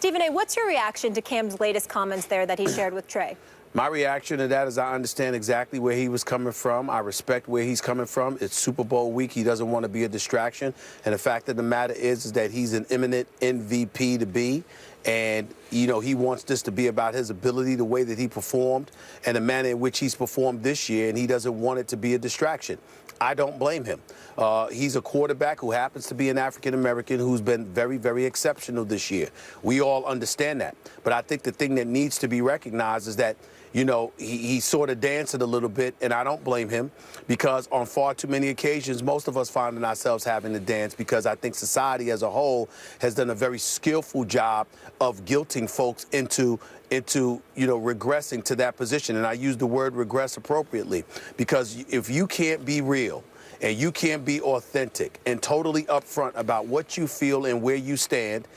Stephen A., what's your reaction to Cam's latest comments there that he shared with Trey? My reaction to that is I understand exactly where he was coming from. I respect where he's coming from. It's Super Bowl week. He doesn't want to be a distraction. And the fact of the matter is that he's an imminent MVP to be. And, you know, he wants this to be about his ability, the way that he performed, and the manner in which he's performed this year, and he doesn't want it to be a distraction. I don't blame him. He's a quarterback who happens to be an African-American who's been very, very exceptional this year. We all understand that. But I think the thing that needs to be recognized is that, you know, he sort of danced it a little bit, and I don't blame him, because on far too many occasions, most of us finding ourselves having to dance, because I think society as a whole has done a very skillful job of guilting folks into you know, regressing to that position. And I use the word regress appropriately, because if you can't be real and you can't be authentic and totally upfront about what you feel and where you stand,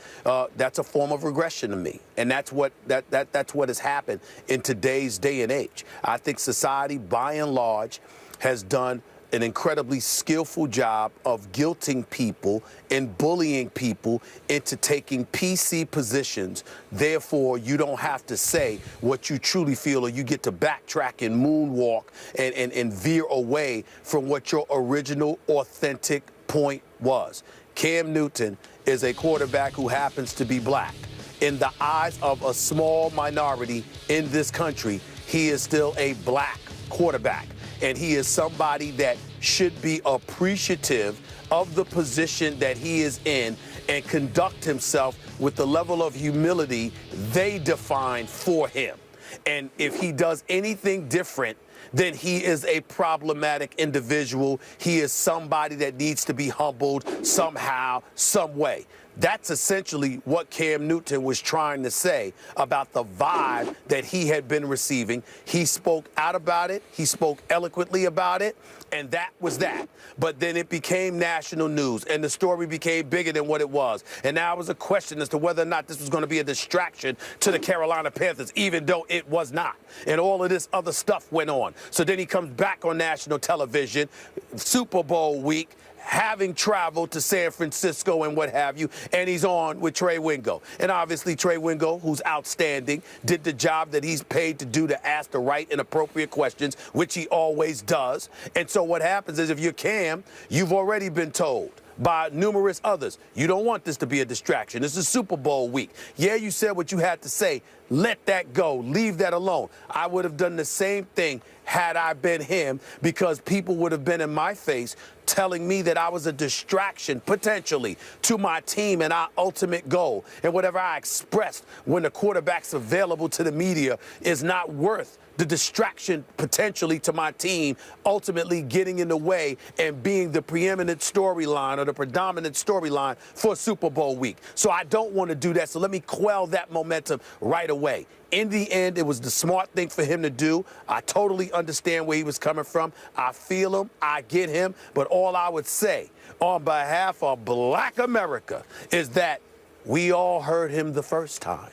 that's a form of regression to me. And that's what that's what has happened in today's day and age. I think society, by and large, has done an incredibly skillful job of guilting people and bullying people into taking PC positions. Therefore, you don't have to say what you truly feel, or you get to backtrack and moonwalk and veer away from what your original authentic point was. Cam Newton is a quarterback who happens to be black. In the eyes of a small minority in this country, he is still a black quarterback. And he is somebody that should be appreciative of the position that he is in and conduct himself with the level of humility they define for him. And if he does anything different, then he is a problematic individual. He is somebody that needs to be humbled somehow, some way. That's essentially what Cam Newton was trying to say about the vibe that he had been receiving. He spoke out about it. He spoke eloquently about it. And that was that. But then it became national news, and the story became bigger than what it was. And now it was a question as to whether or not this was going to be a distraction to the Carolina Panthers, even though it was not. And all of this other stuff went on. So then he comes back on national television, Super Bowl week, having traveled to San Francisco and what have you, and he's on with Trey Wingo. And obviously Trey Wingo, who's outstanding, did the job that he's paid to do, to ask the right and appropriate questions, which he always does. And so what happens is, if you're Cam, you've already been told by numerous others, you don't want this to be a distraction. This is Super Bowl week. Yeah, you said what you had to say. Let that go. Leave that alone. I would have done the same thing had I been him, because people would have been in my face telling me that I was a distraction, potentially, to my team and our ultimate goal. And whatever I expressed when the quarterback's available to the media is not worth the distraction potentially to my team, ultimately getting in the way and being the preeminent storyline or the predominant storyline for Super Bowl week. So I don't want to do that. So let me quell that momentum right away. In the end, it was the smart thing for him to do. I totally understand where he was coming from. I feel him. I get him. But all I would say on behalf of Black America is that we all heard him the first time.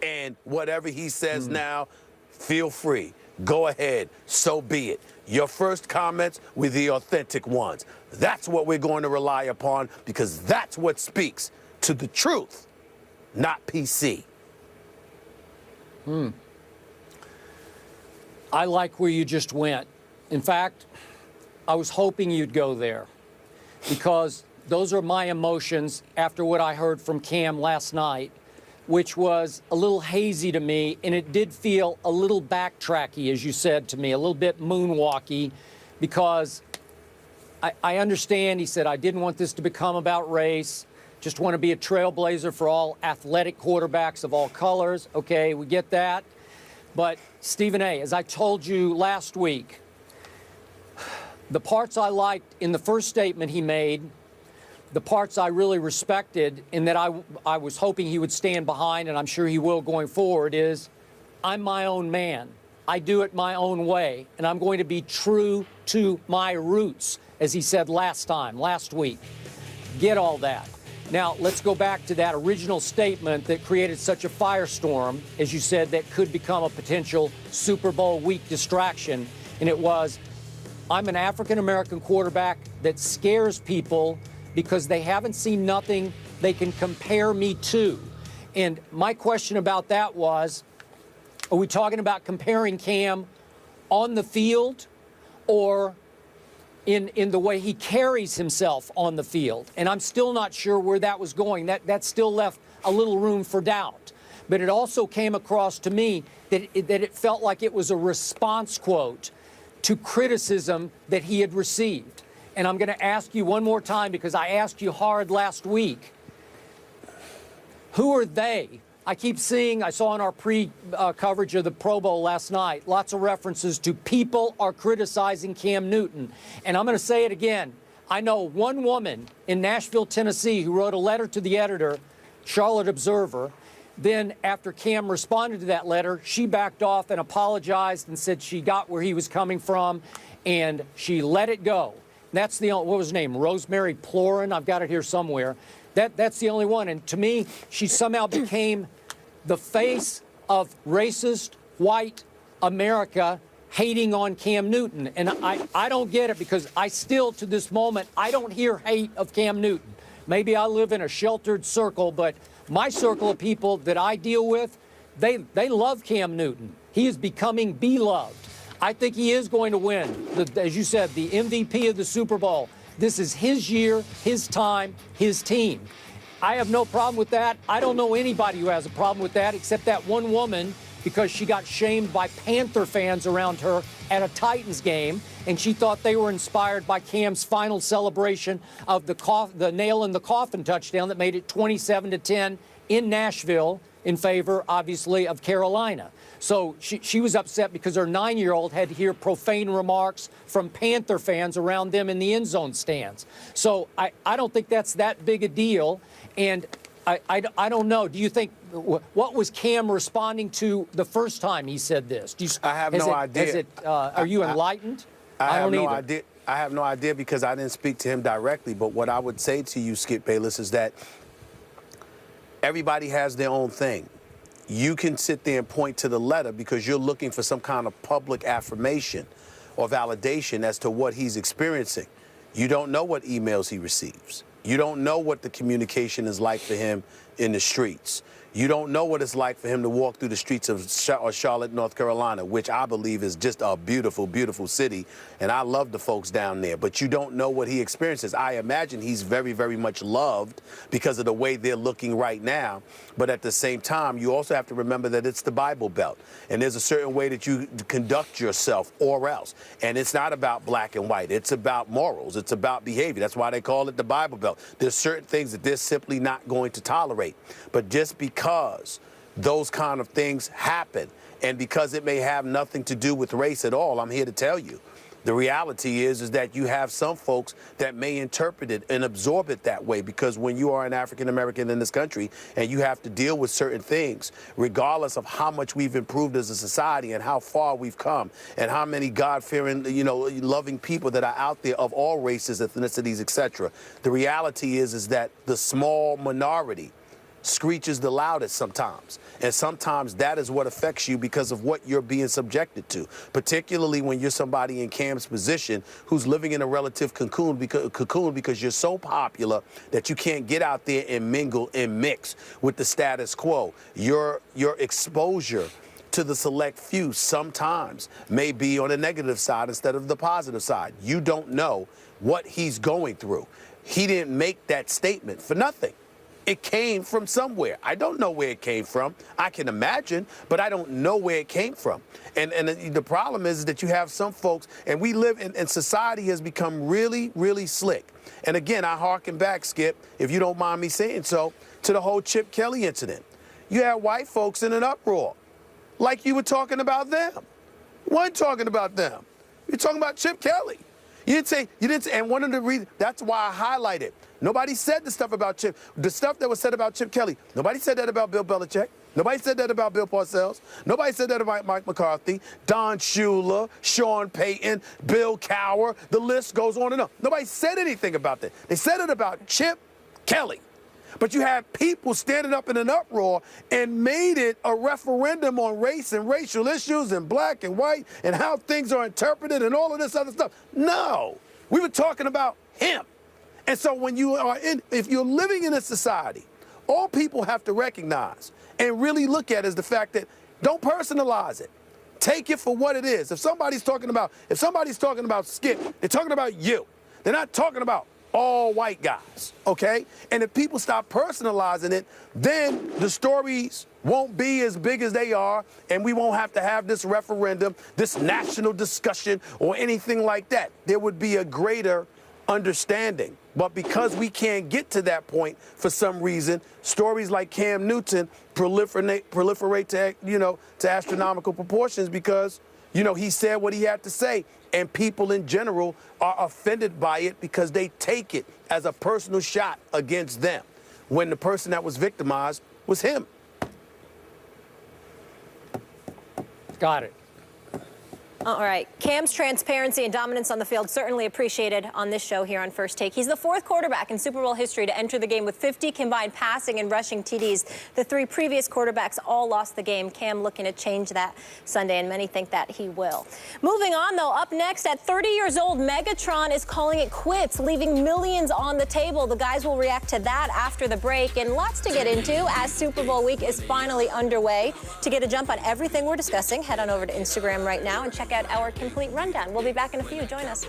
And whatever he says now, feel free. Go ahead. So be it. Your first comments were the authentic ones. That's what we're going to rely upon, because that's what speaks to the truth, not PC. I like where you just went. In fact, I was hoping you'd go there, because those are my emotions after what I heard from Cam last night, which was a little hazy to me, and it did feel a little backtracky, as you said to me, a little bit moonwalky, because I understand, he said, I didn't want this to become about race, just want to be a trailblazer for all athletic quarterbacks of all colors. Okay, we get that. But Stephen A., as I told you last week, the parts I liked in the first statement he made, the parts I really respected and that I was hoping he would stand behind, and I'm sure he will going forward, is I'm my own man. I do it my own way, and I'm going to be true to my roots, as he said last week. Get all that. Now, let's go back to that original statement that created such a firestorm, as you said, that could become a potential Super Bowl week distraction. And it was, I'm an African-American quarterback that scares people because they haven't seen nothing they can compare me to. And my question about that was, are we talking about comparing Cam on the field or in the way he carries himself on the field? And I'm still not sure where that was going. That still left a little room for doubt. But it also came across to me that it felt like it was a response quote to criticism that he had received. And I'm going to ask you one more time, because I asked you hard last week. Who are they? I keep seeing, I saw in our pre-coverage of the Pro Bowl last night, lots of references to people are criticizing Cam Newton. And I'm going to say it again. I know one woman in Nashville, Tennessee, who wrote a letter to the editor, Charlotte Observer. Then after Cam responded to that letter, she backed off and apologized and said she got where he was coming from, and she let it go. That's the only, what was her name? Rosemary Plorin? I've got it here somewhere. That's the only one. And to me, she somehow became the face of racist white America hating on Cam Newton. And I don't get it, because I still, to this moment, I don't hear hate of Cam Newton. Maybe I live in a sheltered circle, but my circle of people that I deal with, they love Cam Newton. He is becoming beloved. I think he is going to win, as you said, the MVP of the Super Bowl. This is his year, his time, his team. I have no problem with that. I don't know anybody who has a problem with that except that one woman, because she got shamed by Panther fans around her at a Titans game, and she thought they were inspired by Cam's final celebration of the nail in the coffin touchdown that made it 27-10 in Nashville in favor, obviously, of Carolina. So she was upset because her 9-year-old had to hear profane remarks from Panther fans around them in the end zone stands. So I don't think that's that big a deal. And I don't know. Do you think, what was Cam responding to the first time he said this? I have no idea. Are you enlightened? I don't know either. I have no idea, because I didn't speak to him directly. But what I would say to you, Skip Bayless, is that everybody has their own thing. You can sit there and point to the letter because you're looking for some kind of public affirmation or validation as to what he's experiencing. You don't know what emails he receives. You don't know what the communication is like for him in the streets. You don't know what it's like for him to walk through the streets of Charlotte, North Carolina, which I believe is just a beautiful, beautiful city. And I love the folks down there. But you don't know what he experiences. I imagine he's very, very much loved because of the way they're looking right now. But at the same time, you also have to remember that it's the Bible Belt. And there's a certain way that you conduct yourself or else. And it's not about black and white. It's about morals. It's about behavior. That's why they call it the Bible Belt. There's certain things that they're simply not going to tolerate. But just because those kind of things happen, and because it may have nothing to do with race at all, I'm here to tell you, the reality is that you have some folks that may interpret it and absorb it that way, because when you are an African American in this country and you have to deal with certain things, regardless of how much we've improved as a society and how far we've come and how many God-fearing, loving people that are out there of all races, ethnicities, etc., the reality is that the small minority screeches the loudest sometimes. And sometimes that is what affects you because of what you're being subjected to, particularly when you're somebody in Cam's position who's living in a relative cocoon because you're so popular that you can't get out there and mingle and mix with the status quo. Your exposure to the select few sometimes may be on the negative side instead of the positive side. You don't know what he's going through. He didn't make that statement for nothing. It came from somewhere. I don't know where it came from. I can imagine, but I don't know where it came from. And the problem is that you have some folks, and we live in, and society has become really, really slick. And again, I harken back, Skip, if you don't mind me saying so, to the whole Chip Kelly incident. You had white folks in an uproar, like you were talking about them. Wasn't talking about them. You're talking about Chip Kelly. You didn't say, and one of the reasons, that's why I highlighted. Nobody said the stuff about Chip, the stuff that was said about Chip Kelly. Nobody said that about Bill Belichick. Nobody said that about Bill Parcells. Nobody said that about Mike McCarthy, Don Shula, Sean Payton, Bill Cowher. The list goes on and on. Nobody said anything about that. They said it about Chip Kelly. But you have people standing up in an uproar and made it a referendum on race and racial issues and black and white and how things are interpreted and all of this other stuff. No, we were talking about him. And so when you are if you're living in a society all people have to recognize and really look at is the fact that don't personalize it. Take it for what it is. If somebody's talking about Skip, they're talking about you. They're not talking about all white guys, okay? And if people stop personalizing it, then the stories won't be as big as they are, and we won't have to have this referendum, this national discussion, or anything like that. There would be a greater understanding. But because we can't get to that point for some reason, stories like Cam Newton proliferate to astronomical proportions because, he said what he had to say. And people in general are offended by it because they take it as a personal shot against them when the person that was victimized was him. Got it. All right. Cam's transparency and dominance on the field certainly appreciated on this show here on First Take. He's the fourth quarterback in Super Bowl history to enter the game with 50 combined passing and rushing TDs. The three previous quarterbacks all lost the game. Cam looking to change that Sunday, and many think that he will. Moving on, though, up next, at 30 years old, Megatron is calling it quits, leaving millions on the table. The guys will react to that after the break, and lots to get into as Super Bowl week is finally underway. To get a jump on everything we're discussing, head on over to Instagram right now and check out our complete rundown. We'll be back in a few. Join us.